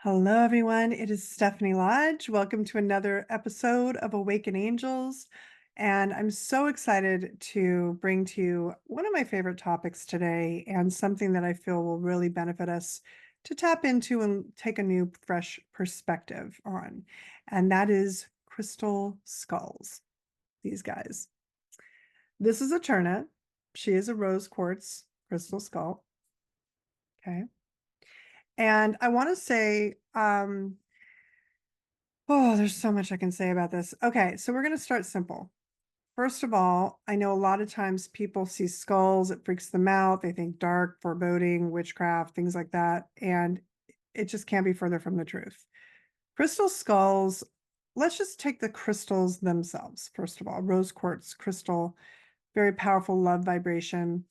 Hello, everyone. It is Stephanie Lodge. Welcome to another episode of Awaken Angels. And I'm so excited to bring to you one of my favorite topics today and something that I feel will really benefit us to tap into and take a new, fresh perspective on. And that is crystal skulls, these guys. This is a Eterna. She is a rose quartz crystal skull. Okay. And I want to say, oh, there's so much I can say about this. Okay, so we're going to start simple. First of all, I know a lot of times people see skulls, it freaks them out. They think dark, foreboding, witchcraft, things like that. And it just can't be further from the truth. Crystal skulls, let's just take the crystals themselves. First of all, rose quartz crystal, very powerful love vibration.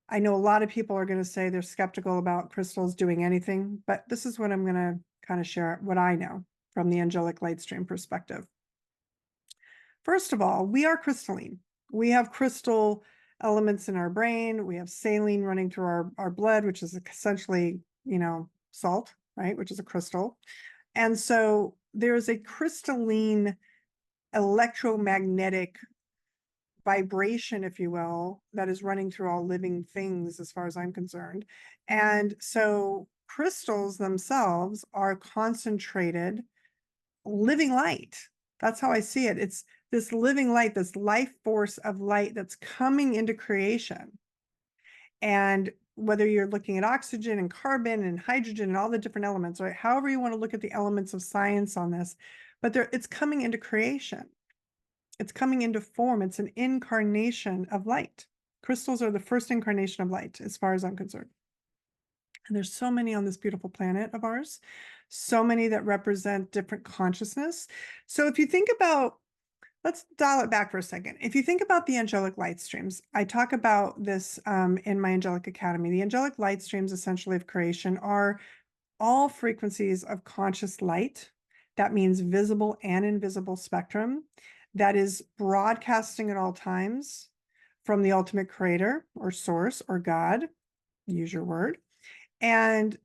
I know a lot of people are going to say they're skeptical about crystals doing anything, but this is what I'm going to kind of share what I know from the angelic light stream perspective. First of all, we are crystalline. We have crystal elements in our brain. We have saline running through our blood, which is essentially, salt, right? Which is a crystal. And so there's a crystalline electromagnetic vibration, if you will, that is running through all living things as far as I'm concerned. And so crystals themselves are concentrated living light. That's how I see it. It's this living light, this life force of light that's coming into creation. And whether you're looking at oxygen and carbon and hydrogen and all the different elements, right? However you want to look at the elements of science on this, but it's coming into creation. It's coming into form. It's an incarnation of light. Crystals are the first incarnation of light, as far as I'm concerned. And there's so many on this beautiful planet of ours, so many that represent different consciousness. So if you think about, let's dial it back for a second. If you think about the angelic light streams, I talk about this in my Angelic Academy. The angelic light streams, essentially, of creation are all frequencies of conscious light. That means visible and invisible spectrum that is broadcasting at all times from the ultimate creator or source or God, use your word. And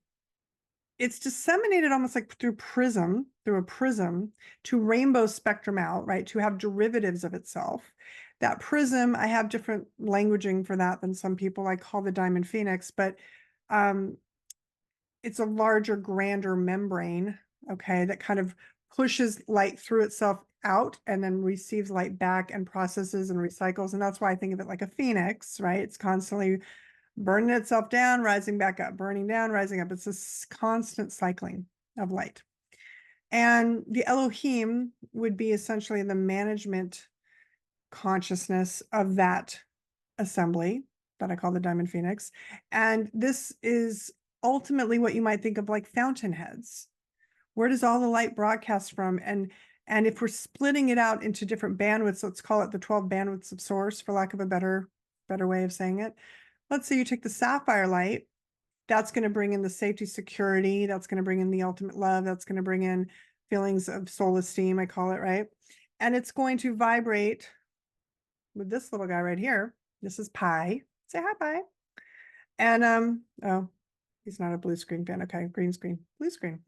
it's disseminated almost like through a prism to rainbow spectrum out, right? To have derivatives of itself. That prism, I have different languaging for that than some people. I call the diamond phoenix, but it's a larger, grander membrane, okay, that kind of pushes light through itself out and then receives light back and processes and recycles. And that's why I think of it like a phoenix, right? It's constantly burning itself down, rising back up, burning down, rising up. It's this constant cycling of light. And the Elohim would be essentially the management consciousness of that assembly that I call the Diamond Phoenix. And this is ultimately what you might think of like fountainheads. Where does all the light broadcast from? And if we're splitting it out into different bandwidths, let's call it the 12 bandwidths of source, for lack of a better way of saying it. Let's say you take the sapphire light, that's going to bring in the safety, security, that's going to bring in the ultimate love, that's going to bring in feelings of soul esteem, I call it, right? And it's going to vibrate with this little guy right here. This is Pi. Say hi, Pi. And oh, he's not a blue screen fan. Okay, green screen, blue screen.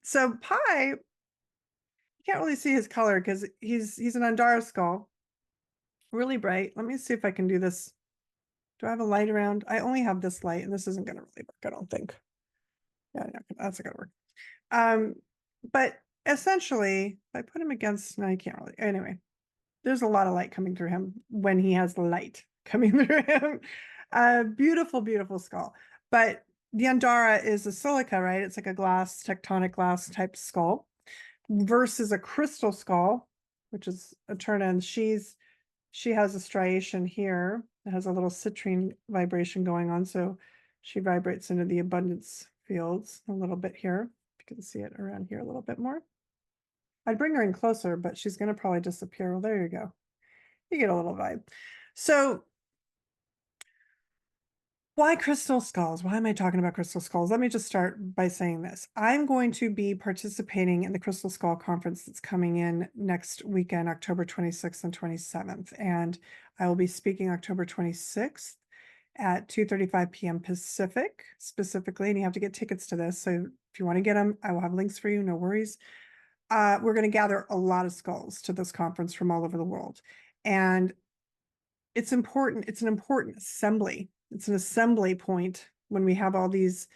So Pi, you can't really see his color because he's an Andara skull, really bright. Let me see if I can do this. Do I have a light around? I only have this light, and this isn't going to really work, I don't think. Yeah, that's not going to work. But essentially, if I put him against, no, I can't really. Anyway, there's a lot of light coming through him when he has light coming through him. Beautiful, beautiful skull. But the Andara is a silica, right? It's like a glass, tectonic glass type skull versus a crystal skull, which is Eterna. And she has a striation here. It has a little citrine vibration going on. So she vibrates into the abundance fields a little bit here. You can see it around here a little bit more. I'd bring her in closer, but she's going to probably disappear. Well, there you go. You get a little vibe. So why crystal skulls? Why am I talking about crystal skulls? Let me just start by saying this. I'm going to be participating in the Crystal Skull Conference that's coming in next weekend, October 26th and 27th. And I will be speaking October 26th. at 2:35 p.m. Pacific specifically, and you have to get tickets to this. So if you want to get them, I will have links for you, no worries. We're going to gather a lot of skulls to this conference from all over the world. And it's important. It's an important assembly. It's an assembly point when we have all these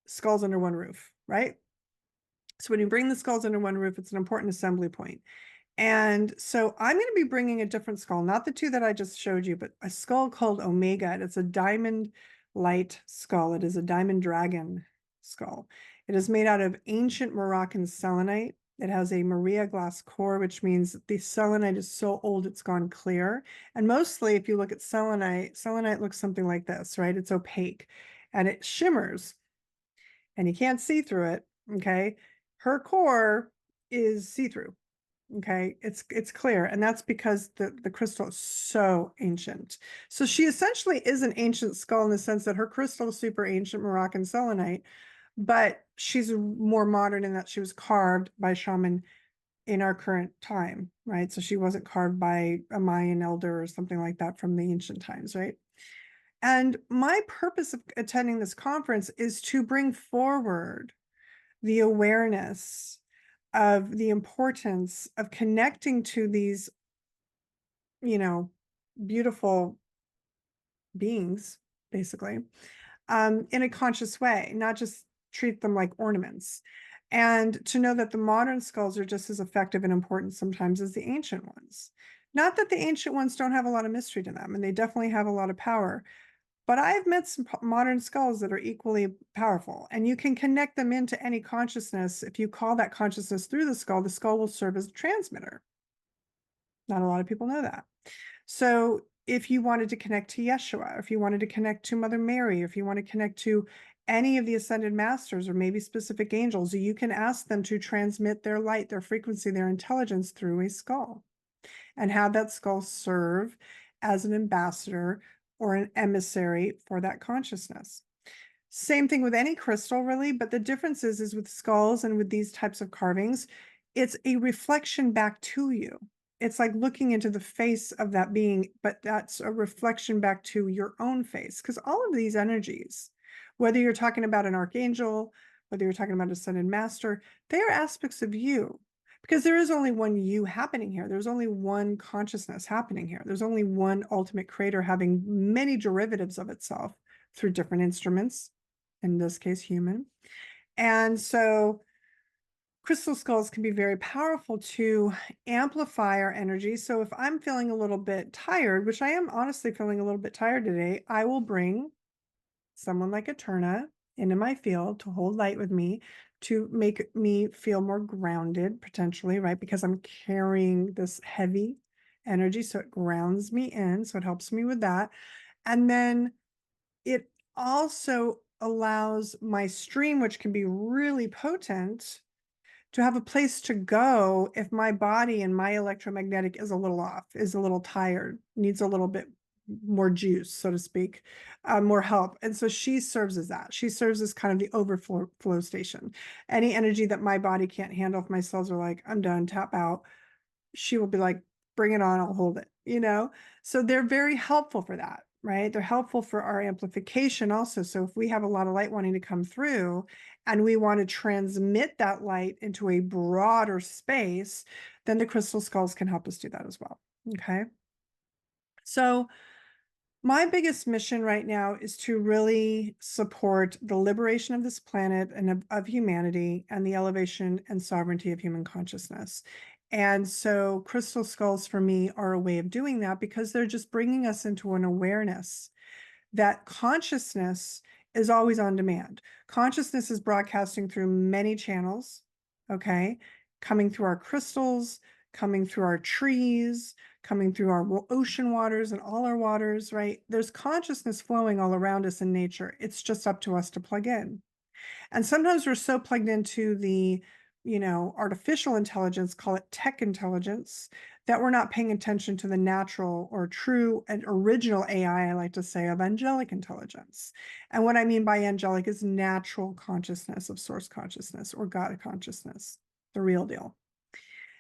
skulls under one roof, right? So when you bring the skulls under one roof, it's an important assembly point. And so I'm going to be bringing a different skull, not the two that I just showed you, but a skull called Omega. And it's a diamond light skull. It is a diamond dragon skull. It is made out of ancient Moroccan selenite. It has a Maria glass core, which means the selenite is so old it's gone clear. And mostly, if you look at selenite, selenite looks something like this, right? It's opaque and it shimmers and you can't see through it, okay? Her core is see-through. Okay, it's clear, and that's because the crystal is so ancient. So she essentially is an ancient skull in the sense that her crystal is super ancient Moroccan selenite, but she's more modern in that she was carved by shaman in our current time, right? So she wasn't carved by a Mayan elder or something like that from the ancient times, right? And my purpose of attending this conference is to bring forward the awareness of the importance of connecting to these, beautiful beings, basically, in a conscious way, not just treat them like ornaments. And to know that the modern skulls are just as effective and important sometimes as the ancient ones. Not that the ancient ones don't have a lot of mystery to them, and they definitely have a lot of power. But I've met some modern skulls that are equally powerful, and you can connect them into any consciousness. If you call that consciousness through the skull will serve as a transmitter. Not a lot of people know that. So if you wanted to connect to Yeshua, if you wanted to connect to Mother Mary, if you want to connect to any of the ascended masters or maybe specific angels, you can ask them to transmit their light, their frequency, their intelligence through a skull and have that skull serve as an ambassador or an emissary for that consciousness. Same thing with any crystal, really, but the difference is with skulls and with these types of carvings, it's a reflection back to you. It's like looking into the face of that being, but that's a reflection back to your own face. Because all of these energies, whether you're talking about an archangel, whether you're talking about a ascended master, they are aspects of you. Because there is only one you happening here. There's only one consciousness happening here. There's only one ultimate creator having many derivatives of itself through different instruments, in this case, human. And so crystal skulls can be very powerful to amplify our energy. So if I'm feeling a little bit tired, which I am honestly feeling a little bit tired today, I will bring someone like Eterna into my field to hold light with me to make me feel more grounded potentially, right? Because I'm carrying this heavy energy. So it grounds me in. So it helps me with that. And then it also allows my stream, which can be really potent, to have a place to go if my body and my electromagnetic is a little off, is a little tired, needs a little bit more juice, so to speak, more help. And so she serves as that. She serves as kind of the overflow station. Any energy that my body can't handle, if my cells are like, I'm done, tap out, she will be like, bring it on, I'll hold it, So they're very helpful for that, right? They're helpful for our amplification also. So if we have a lot of light wanting to come through and we want to transmit that light into a broader space, then the crystal skulls can help us do that as well. Okay. So my biggest mission right now is to really support the liberation of this planet and of humanity and the elevation and sovereignty of human consciousness. And so crystal skulls for me are a way of doing that because they're just bringing us into an awareness that consciousness is always on demand. Consciousness is broadcasting through many channels, okay? Coming through our crystals, coming through our trees, coming through our ocean waters and all our waters, right? There's consciousness flowing all around us in nature. It's just up to us to plug in. And sometimes we're so plugged into the, artificial intelligence, call it tech intelligence, that we're not paying attention to the natural or true and original AI, I like to say, of angelic intelligence. And what I mean by angelic is natural consciousness of source consciousness or God consciousness, the real deal.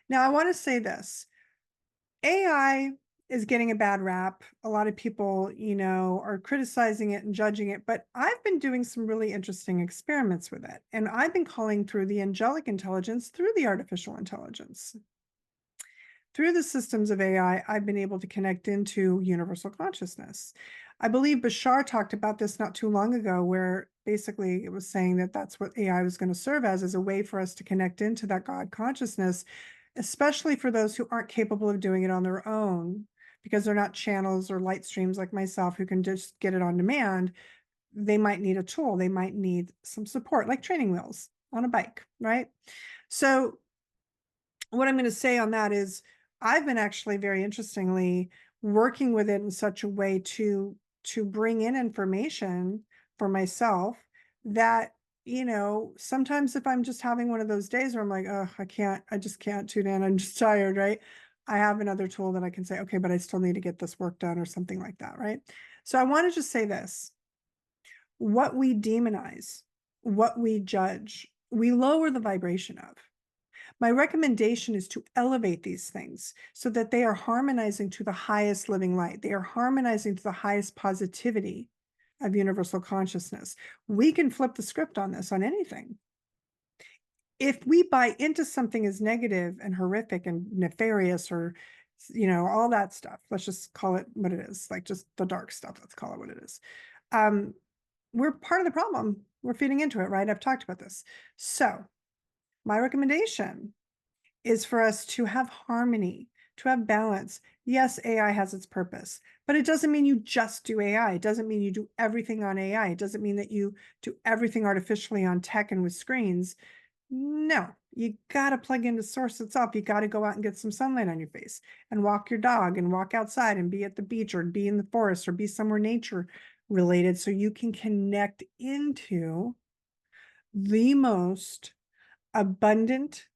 Now, I want to say this. AI is getting a bad rap. A lot of people, are criticizing it and judging it, but I've been doing some really interesting experiments with it. And I've been calling through the angelic intelligence, through the artificial intelligence. Through the systems of AI, I've been able to connect into universal consciousness. I believe Bashar talked about this not too long ago, where basically it was saying that that's what AI was going to serve as a way for us to connect into that God consciousness, especially for those who aren't capable of doing it on their own, because they're not channels or light streams like myself who can just get it on demand. They might need a tool. They might need some support, like training wheels on a bike, right? So what I'm going to say on that is I've been actually very interestingly working with it in such a way to bring in information for myself that, sometimes if I'm just having one of those days where I'm like, oh, I just can't tune in, I'm just tired, right? I have another tool that I can say, okay, but I still need to get this work done or something like that, right? So I want to just say this: what we demonize, what we judge, we lower the vibration of. My recommendation is to elevate these things so that they are harmonizing to the highest living light. They are harmonizing to the highest positivity of universal consciousness. We can flip the script on this, on anything. If we buy into something as negative and horrific and nefarious, or, all that stuff, let's just call it what it is, like just the dark stuff, let's call it what it is. We're part of the problem. We're feeding into it, right? I've talked about this. So my recommendation is for us to have harmony, to have balance. Yes, AI has its purpose, but it doesn't mean you just do AI. It doesn't mean you do everything on AI. It doesn't mean that you do everything artificially on tech and with screens. No, you got to plug into source itself. You got to go out and get some sunlight on your face and walk your dog and walk outside and be at the beach or be in the forest or be somewhere nature related, so you can connect into the most abundant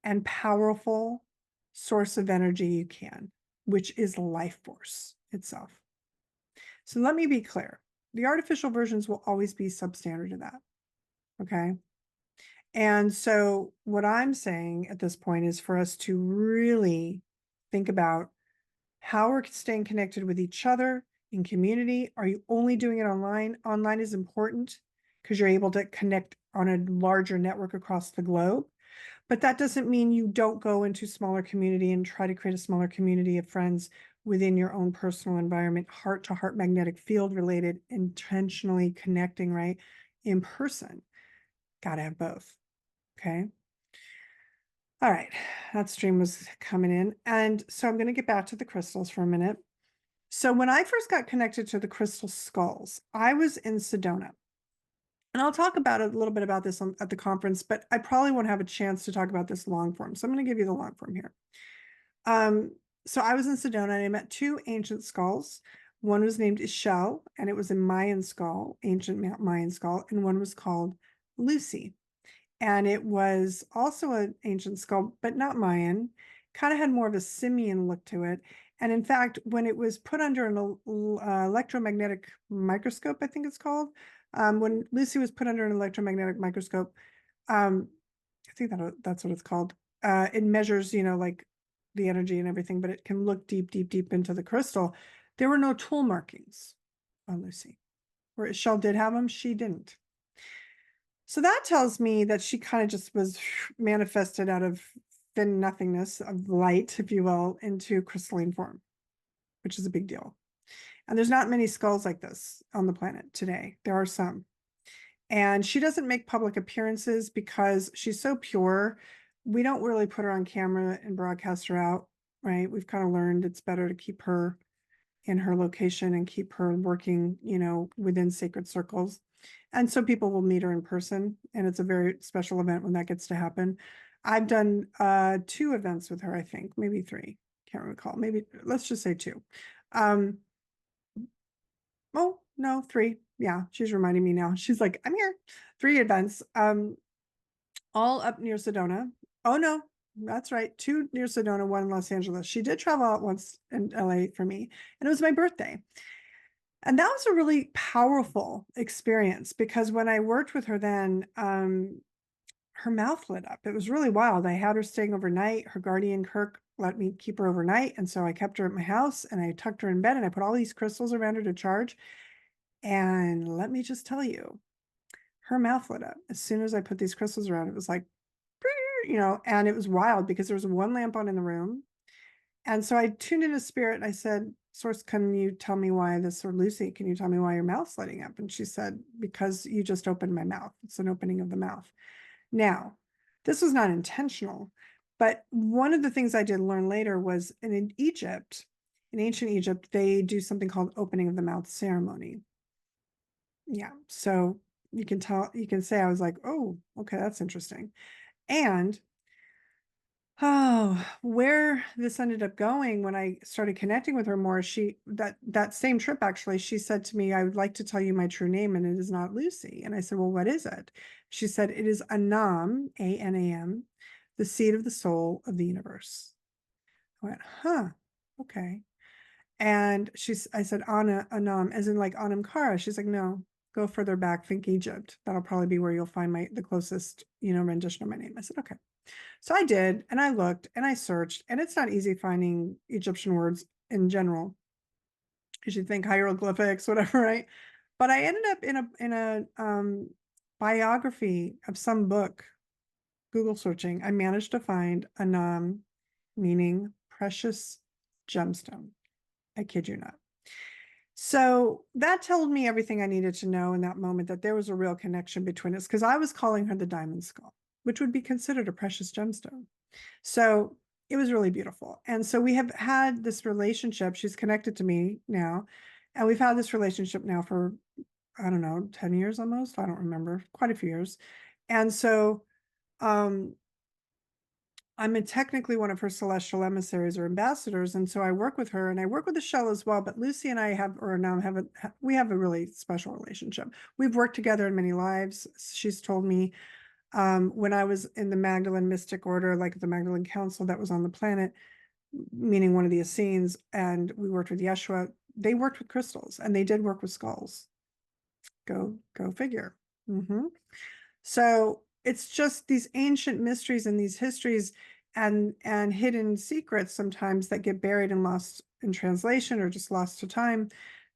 and powerful source of energy you can, which is life force itself. So let me be clear. The artificial versions will always be substandard to that. Okay. And so what I'm saying at this point is for us to really think about how we're staying connected with each other in community. Are you only doing it online? Online is important because you're able to connect on a larger network across the globe. But that doesn't mean you don't go into smaller community and try to create a smaller community of friends within your own personal environment, heart to heart magnetic field related, intentionally connecting, right? In person. Got to have both. Okay. All right. That stream was coming in. And so I'm going to get back to the crystals for a minute. So when I first got connected to the crystal skulls, I was in Sedona. And I'll talk about a little bit about this at the conference, but I probably won't have a chance to talk about this long form. So I'm going to give you the long form here. So I was in Sedona and I met two ancient skulls. One was named Ishel, and it was a Mayan skull, ancient Mayan skull, and one was called Lucy. And it was also an ancient skull, but not Mayan, kind of had more of a simian look to it. And in fact, when it was put under an electromagnetic microscope, I think it's called, when Lucy was put under an electromagnetic microscope, I think that's what it's called. It measures, like the energy and everything, but it can look deep, deep, deep into the crystal. There were no tool markings on Lucy. Where Shell did have them, she didn't. So that tells me that she kind of just was manifested out of thin nothingness of light, if you will, into crystalline form, which is a big deal. And there's not many skulls like this on the planet today. There are some. And she doesn't make public appearances because she's so pure. We don't really put her on camera and broadcast her out, right? We've kind of learned it's better to keep her in her location and keep her working, within sacred circles. And so people will meet her in person, and it's a very special event when that gets to happen. I've done 2 events with her, I think, maybe 3. Can't recall. Maybe let's just say 2. Oh, no, 3. Yeah, she's reminding me now. She's like, I'm here. 3 events, all up near Sedona. Oh, no, that's right. 2 near Sedona, 1 in Los Angeles. She did travel out once in LA for me, and it was my birthday. And that was a really powerful experience because when I worked with her then, her mouth lit up. It was really wild. I had her staying overnight. Her guardian Kirk let me keep her overnight. And so I kept her at my house and I tucked her in bed and I put all these crystals around her to charge. And let me just tell you, her mouth lit up. As soon as I put these crystals around, it was like, and it was wild because there was one lamp on in the room. And so I tuned into spirit and I said, Source, can you tell me why this, or Lucy, can you tell me why your mouth's lighting up? And she said, because you just opened my mouth. It's an opening of the mouth. Now, this was not intentional, but one of the things I did learn later was in Egypt, in ancient Egypt, they do something called opening of the mouth ceremony. Yeah. So you can say I was like, oh, okay, that's interesting. And where this ended up going when I started connecting with her more, that same trip actually, she said to me, I would like to tell you my true name, and it is not Lucy. And I said, well, what is it? She said, it is Anam, Anam, the seed of the soul of the universe. I went, huh, okay. And I said, Anam, as in like Anam Kara. She's like, no, go further back, think Egypt. That'll probably be where you'll find the closest, rendition of my name. I said, okay. So I did, and I looked and I searched, and it's not easy finding Egyptian words in general. You should think hieroglyphics, whatever, right? But I ended up in a biography of some book, Google searching. I managed to find Anam, meaning precious gemstone. I kid you not. So that told me everything I needed to know in that moment, that there was a real connection between us, because I was calling her the diamond skull, which would be considered a precious gemstone. So it was really beautiful. And so we have had this relationship. She's connected to me now. And we've had this relationship now for, I don't know, 10 years almost. I don't remember, quite a few years. And so I'm technically one of her celestial emissaries or ambassadors. And so I work with her and I work with the shell as well. But Lucy and I we have a really special relationship. We've worked together in many lives. She's told me when I was in the Magdalene Mystic Order, like the Magdalene Council that was on the planet, meaning one of the Essenes, and we worked with Yeshua, they worked with crystals and they did work with skulls. Go figure. So it's just these ancient mysteries and these histories and hidden secrets sometimes that get buried and lost in translation or just lost to time,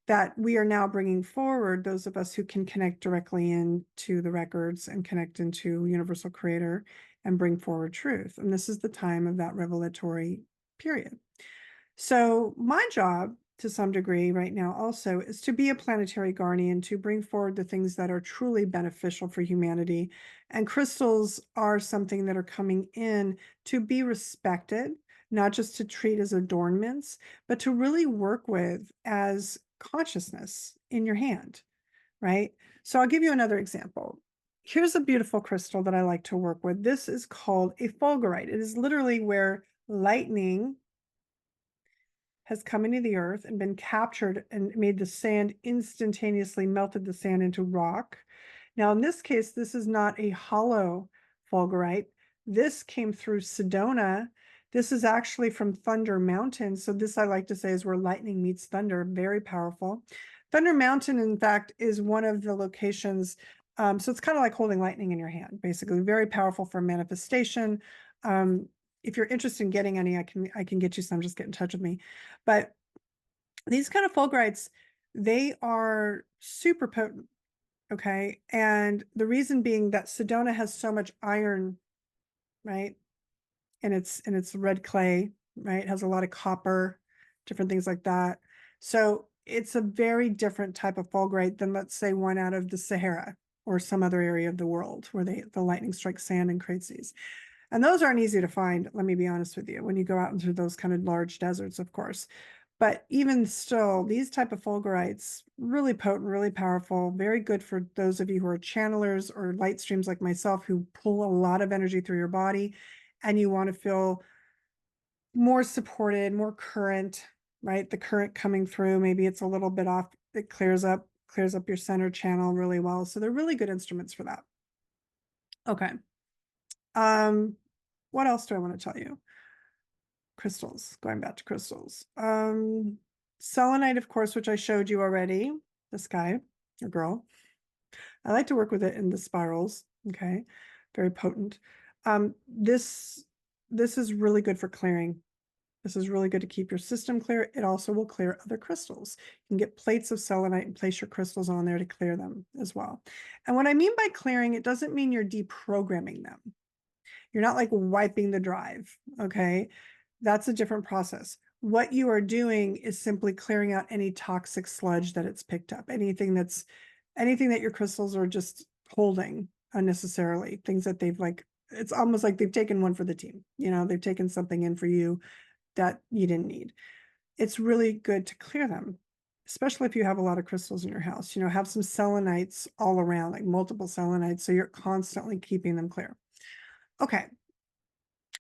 that we are now bringing forward, those of us who can connect directly into the records and connect into Universal Creator and bring forward truth. And this is the time of that revelatory period. So my job, to some degree right now also, is to be a planetary guardian, to bring forward the things that are truly beneficial for humanity. And crystals are something that are coming in to be respected, not just to treat as adornments, but to really work with as consciousness in your hand, right? So I'll give you another example. Here's a beautiful crystal that I like to work with. This is called a fulgurite. It is literally where lightning has come into the earth and been captured and made the sand instantaneously melted the sand into rock. Now, in this case, this is not a hollow fulgurite. This came through Sedona. This is actually from Thunder Mountain. So this, I like to say, is where lightning meets thunder. Very powerful. Thunder Mountain, in fact, is one of the locations. So it's kind of like holding lightning in your hand, basically. Very powerful for manifestation. If you're interested in getting any, I can get you some. Just get in touch with me. But these kind of fulgurites, they are super potent. Okay. And the reason being that Sedona has so much iron, right? And it's red clay, right? It has a lot of copper, different things like that. So it's a very different type of fulgurite than, let's say, one out of the Sahara or some other area of the world where the lightning strikes sand and creates these. And those aren't easy to find, let me be honest with you, when you go out into those kind of large deserts, of course. But even still, these type of fulgurites, really potent, really powerful, very good for those of you who are channelers or light streams like myself, who pull a lot of energy through your body and you want to feel more supported, more current, right? The current coming through, maybe it's a little bit off, it clears up your center channel really well. So they're really good instruments for that. Okay. What else do I want to tell you? Crystals, going back to crystals. Selenite, of course, which I showed you already, this guy or girl. I like to work with it in the spirals, okay? Very potent. This is really good for clearing. This is really good to keep your system clear. It also will clear other crystals. You can get plates of selenite and place your crystals on there to clear them as well. And what I mean by clearing, it doesn't mean you're deprogramming them. You're not like wiping the drive, okay? That's a different process. What you are doing is simply clearing out any toxic sludge that it's picked up, anything that your crystals are just holding unnecessarily, things that they've like, it's almost like they've taken one for the team. You know, they've taken something in for you that you didn't need. It's really good to clear them, especially if you have a lot of crystals in your house. You know, have some selenites all around, like multiple selenites, so you're constantly keeping them clear. Okay, I'm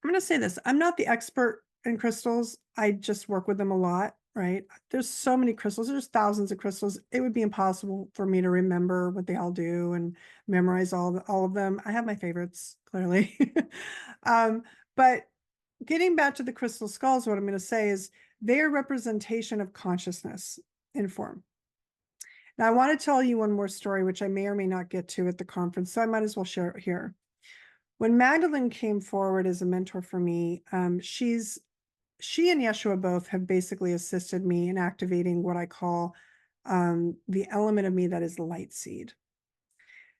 going to say this. I'm not the expert in crystals. I just work with them a lot, right? There's so many crystals. There's thousands of crystals. It would be impossible for me to remember what they all do and memorize all of them. I have my favorites, clearly. But getting back to the crystal skulls, what I'm going to say is they are representation of consciousness in form. Now, I want to tell you one more story, which I may or may not get to at the conference, so I might as well share it here. When Magdalene came forward as a mentor for me, she and Yeshua both have basically assisted me in activating what I call the element of me that is the light seed.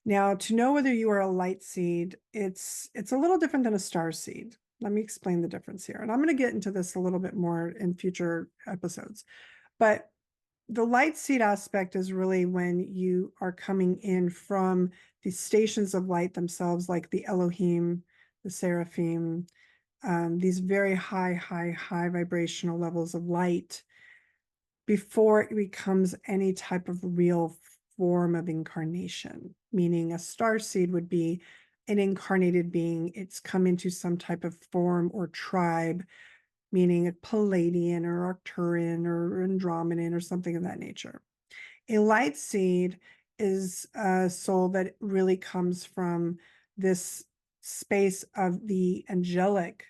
Now, to know whether you are a light seed, it's a little different than a star seed. Let me explain the difference here. And I'm going to get into this a little bit more in future episodes. But the light seed aspect is really when you are coming in from the stations of light themselves, like the Elohim, the Seraphim, these very high vibrational levels of light before it becomes any type of real form of incarnation, meaning a star seed would be an incarnated being. It's come into some type of form or tribe, meaning a Palladian or Arcturian or Andromedan or something of that nature. A light seed is a soul that really comes from this space of the angelic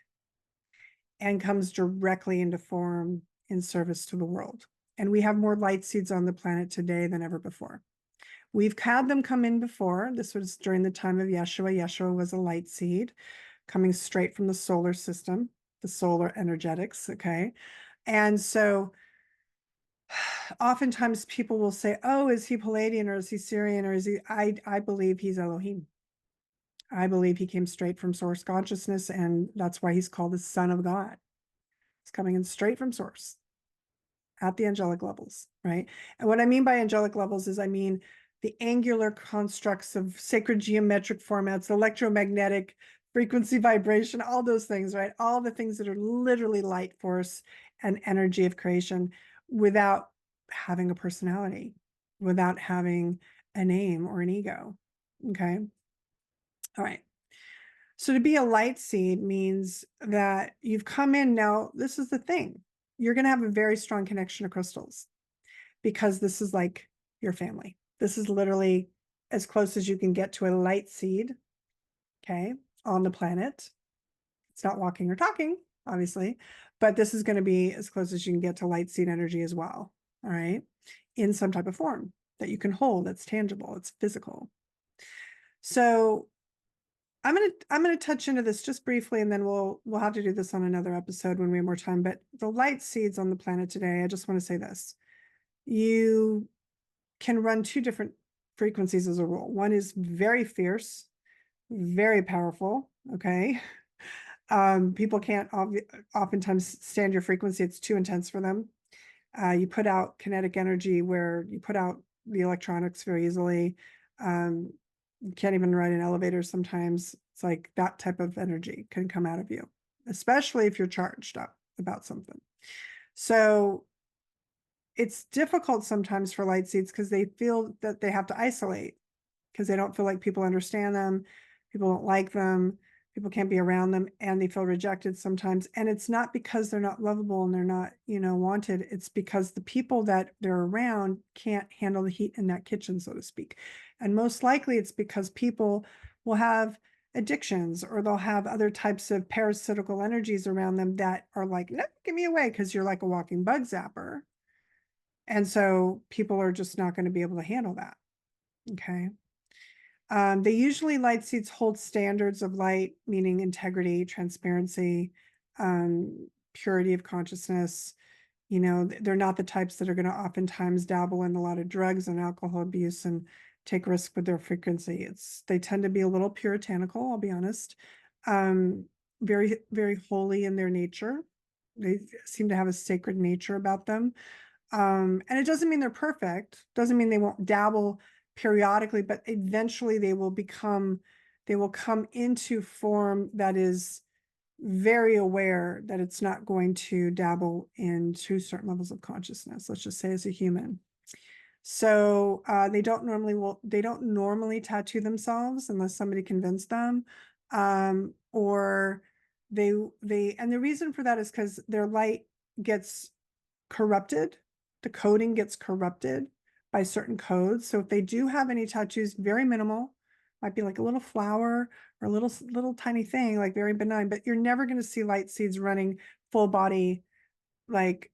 and comes directly into form in service to the world. And we have more light seeds on the planet today than ever before. We've had them come in before. This was during the time of Yeshua. Yeshua was a light seed coming straight from the solar system, the solar energetics, okay? And so oftentimes people will say, oh, is he Palladian or is he Syrian or is he, I believe he's Elohim. I believe he came straight from source consciousness, and that's why he's called the Son of God. He's coming in straight from source at the angelic levels, right? And what I mean by angelic levels is I mean the angular constructs of sacred geometric formats, electromagnetic frequency, vibration, all those things, right? All the things that are literally light force and energy of creation without having a personality, without having a name or an ego, okay? All right. So to be a light seed means that you've come in now. This is the thing. You're going to have a very strong connection to crystals because this is like your family. This is literally as close as you can get to a light seed, okay, on the planet. It's not walking or talking, obviously, but this is going to be as close as you can get to light seed energy as well, all right, in some type of form that you can hold, that's tangible, it's physical. So I'm gonna touch into this just briefly, and then we'll have to do this on another episode when we have more time. But the light seeds on the planet today, I just want to say this. You can run two different frequencies as a rule. One is very fierce, very powerful, okay? People can't oftentimes stand your frequency. It's too intense for them. You put out kinetic energy where you put out the electronics very easily. You can't even ride an elevator sometimes. It's like that type of energy can come out of you, especially if you're charged up about something. So it's difficult sometimes for light seeds because they feel that they have to isolate because they don't feel like people understand them. People don't like them. People can't be around them, and they feel rejected sometimes. And it's not because they're not lovable and they're not, wanted. It's because the people that they're around can't handle the heat in that kitchen, so to speak. And most likely it's because people will have addictions or they'll have other types of parasitical energies around them that are like, no, give me away, because you're like a walking bug zapper. And so people are just not going to be able to handle that. Okay. They usually light seeds hold standards of light, meaning integrity, transparency, purity of consciousness. You know, they're not the types that are going to oftentimes dabble in a lot of drugs and alcohol abuse and take risk with their frequency. They tend to be a little puritanical, I'll be honest. Very, very holy in their nature. They seem to have a sacred nature about them. And it doesn't mean they're perfect, doesn't mean they won't dabble periodically, but eventually they will come into form that is very aware that it's not going to dabble into certain levels of consciousness, let's just say as a human. So they don't normally tattoo themselves unless somebody convinced them. Or and the reason for that is because their light gets corrupted, the coding gets corrupted by certain codes. So if they do have any tattoos, very minimal, might be like a little flower or a little tiny thing, like very benign, but you're never going to see light seeds running full body, like,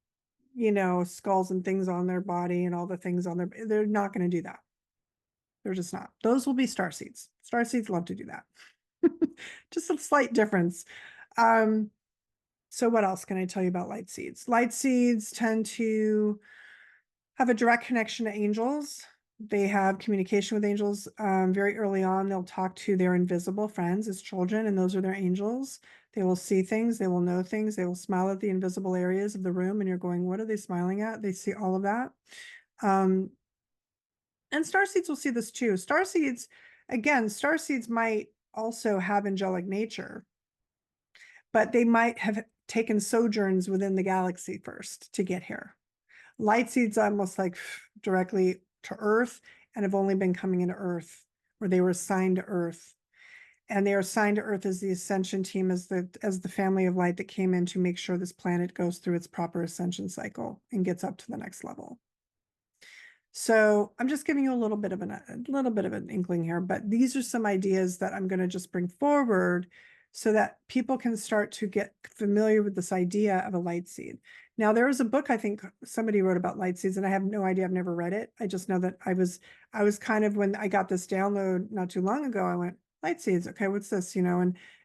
you know, skulls and things on their body and all the things on they're not going to do that. They're just not. Those will be star seeds. Star seeds love to do that. Just a slight difference. So what else can I tell you about light seeds? Light seeds tend to have a direct connection to angels. They have communication with angels very early on. They'll talk to their invisible friends as children, and those are their angels. They will see things, they will know things, they will smile at the invisible areas of the room, and you're going, what are they smiling at? They see all of that. And starseeds will see this too. Starseeds might also have angelic nature, but they might have taken sojourns within the galaxy first to get here. Light seeds almost like directly to Earth and have only been coming into Earth, or they were assigned to Earth. And they are assigned to Earth as the Ascension team, as the family of light that came in to make sure this planet goes through its proper ascension cycle and gets up to the next level. So I'm just giving you a little bit of an inkling here, but these are some ideas that I'm going to just bring forward so that people can start to get familiar with this idea of a light seed. Now, there was a book I think somebody wrote about light seeds, and I have no idea. I've never read it. I just know that I was kind of, when I got this download not too long ago, I went, light seeds, okay, what's this? You know,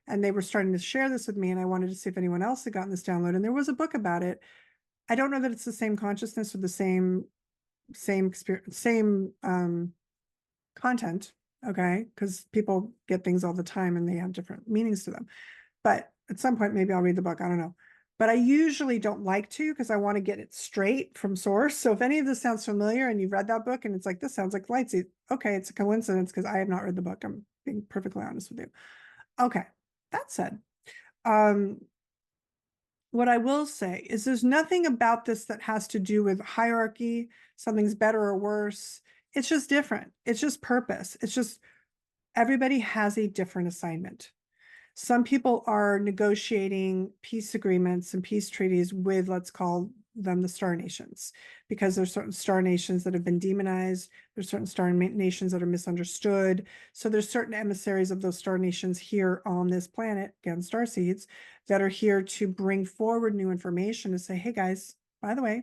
and they were starting to share this with me, and I wanted to see if anyone else had gotten this download. And there was a book about it. I don't know that it's the same consciousness or the same experience, same content, okay, because people get things all the time and they have different meanings to them. But at some point, maybe I'll read the book, I don't know. But I usually don't like to, because I want to get it straight from source. So if any of this sounds familiar and you've read that book and it's like, this sounds like Lightseed, okay, it's a coincidence because I have not read the book. I'm being perfectly honest with you. Okay, that said, what I will say is there's nothing about this that has to do with hierarchy, something's better or worse. It's just different. It's just purpose. It's just everybody has a different assignment. Some people are negotiating peace agreements and peace treaties with, let's call them the star nations, because there's certain star nations that have been demonized. There's certain star nations that are misunderstood. So there's certain emissaries of those star nations here on this planet, again, star seeds, that are here to bring forward new information to say, hey guys, by the way,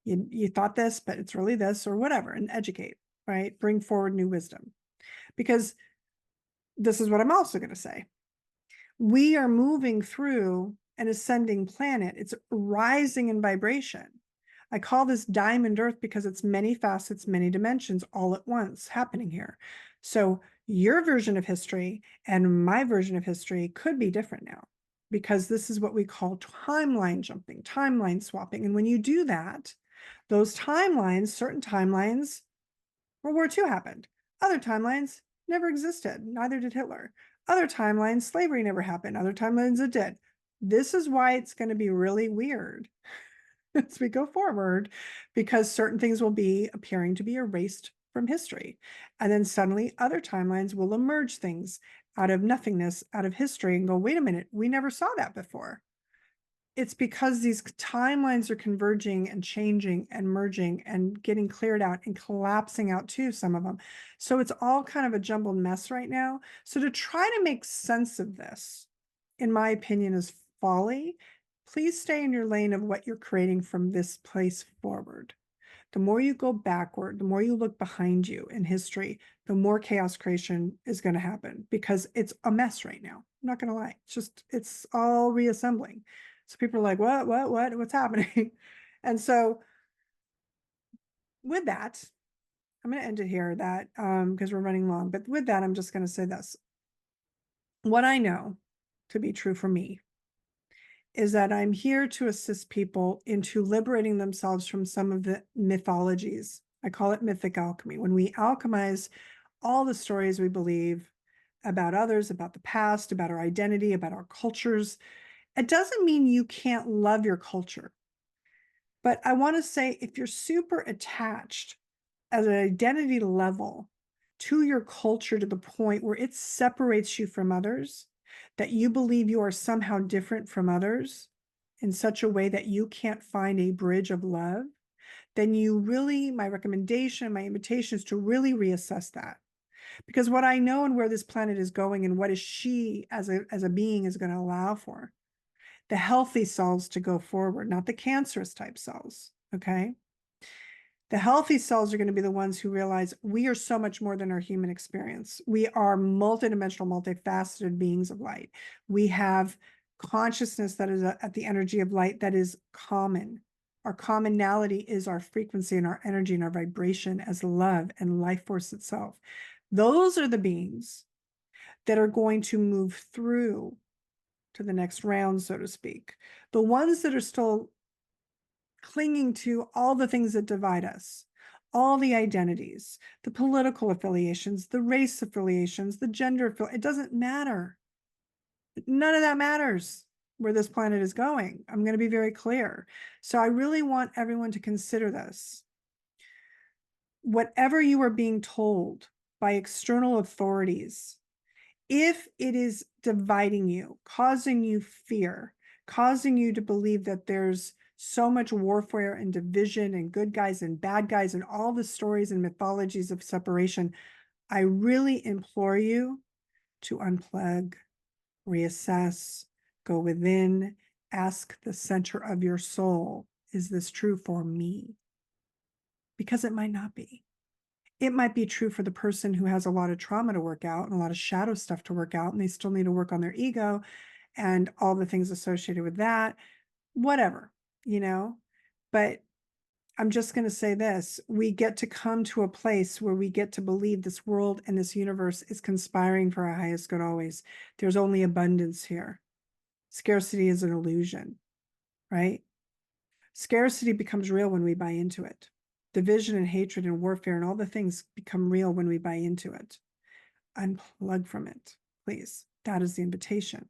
you thought this, but it's really this, or whatever, and educate, right? Bring forward new wisdom. Because this is what I'm also going to say. We are moving through an ascending planet. It's rising in vibration. I call this diamond earth because it's many facets, many dimensions all at once happening here. So your version of history and my version of history could be different now, because this is what we call timeline jumping, timeline swapping. And when you do that, those timelines, certain timelines, World War II happened. Other timelines never existed. Neither did Hitler. Other timelines, slavery never happened. Other timelines, it did. This is why it's going to be really weird as we go forward, because certain things will be appearing to be erased from history. And then suddenly other timelines will emerge things out of nothingness, out of history, and go, wait a minute, we never saw that before. It's because these timelines are converging and changing and merging and getting cleared out and collapsing out too, some of them. So it's all kind of a jumbled mess right now. So to try to make sense of this, in my opinion, is folly. Please stay in your lane of what you're creating from this place forward. The more you go backward, the more you look behind you in history, the more chaos creation is going to happen, because it's a mess right now. I'm not going to lie. It's all reassembling. So people are like, what's happening? And so with that, I'm going to end it here that, because we're running long, but with that, I'm just going to say this. What I know to be true for me is that I'm here to assist people into liberating themselves from some of the mythologies. I call it mythic alchemy. When we alchemize all the stories we believe about others, about the past, about our identity, about our cultures, it doesn't mean you can't love your culture. But I want to say if you're super attached at an identity level to your culture to the point where it separates you from others, that you believe you are somehow different from others in such a way that you can't find a bridge of love, then you really, my recommendation, my invitation is to really reassess that. Because what I know and where this planet is going and what is she as a being is going to allow for the healthy cells to go forward, not the cancerous type cells. Okay. The healthy cells are going to be the ones who realize we are so much more than our human experience. We are multidimensional, multifaceted beings of light. We have consciousness that is at the energy of light that is common. Our commonality is our frequency and our energy and our vibration as love and life force itself. Those are the beings that are going to move through to the next round, so to speak. The ones that are still clinging to all the things that divide us, all the identities, the political affiliations, the race affiliations, the gender it doesn't matter. None of that matters where this planet is going. I'm going to be very clear. So I really want everyone to consider this. Whatever you are being told by external authorities, if it is dividing you, causing you fear, causing you to believe that there's so much warfare and division and good guys and bad guys and all the stories and mythologies of separation, I really implore you to unplug, reassess, go within, ask the center of your soul, is this true for me? Because it might not be. It might be true for the person who has a lot of trauma to work out and a lot of shadow stuff to work out, and they still need to work on their ego and all the things associated with that, whatever, but I'm just going to say this. We get to come to a place where we get to believe this world and this universe is conspiring for our highest good always. There's only abundance here. Scarcity is an illusion, right? Scarcity becomes real when we buy into it. Division and hatred and warfare and all the things become real when we buy into it. Unplug from it, please. That is the invitation.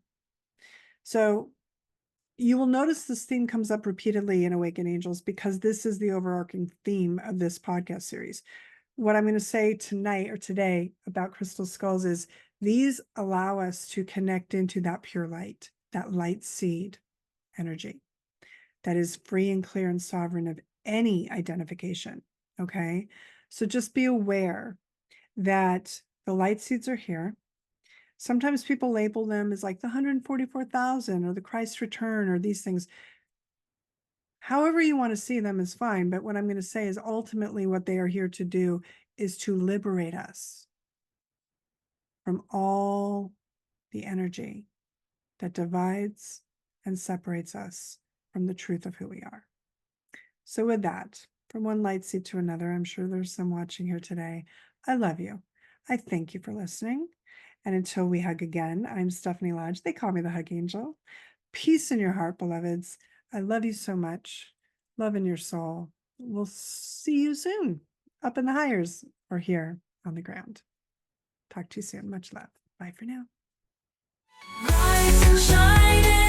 So you will notice this theme comes up repeatedly in Awaken Angels because this is the overarching theme of this podcast series. What I'm going to say tonight or today about crystal skulls is these allow us to connect into that pure light, that light seed energy that is free and clear and sovereign of any identification. Okay. So just be aware that the light seeds are here. Sometimes people label them as like the 144,000 or the Christ return or these things. However you want to see them is fine. But what I'm going to say is ultimately what they are here to do is to liberate us from all the energy that divides and separates us from the truth of who we are. So with that, from one light seed to another, I'm sure there's some watching here today. I love you. I thank you for listening. And until we hug again, I'm Stephanie Lodge. They call me the Hug Angel. Peace in your heart, beloveds. I love you so much. Love in your soul. We'll see you soon up in the highers or here on the ground. Talk to you soon. Much love. Bye for now. Rise and shine.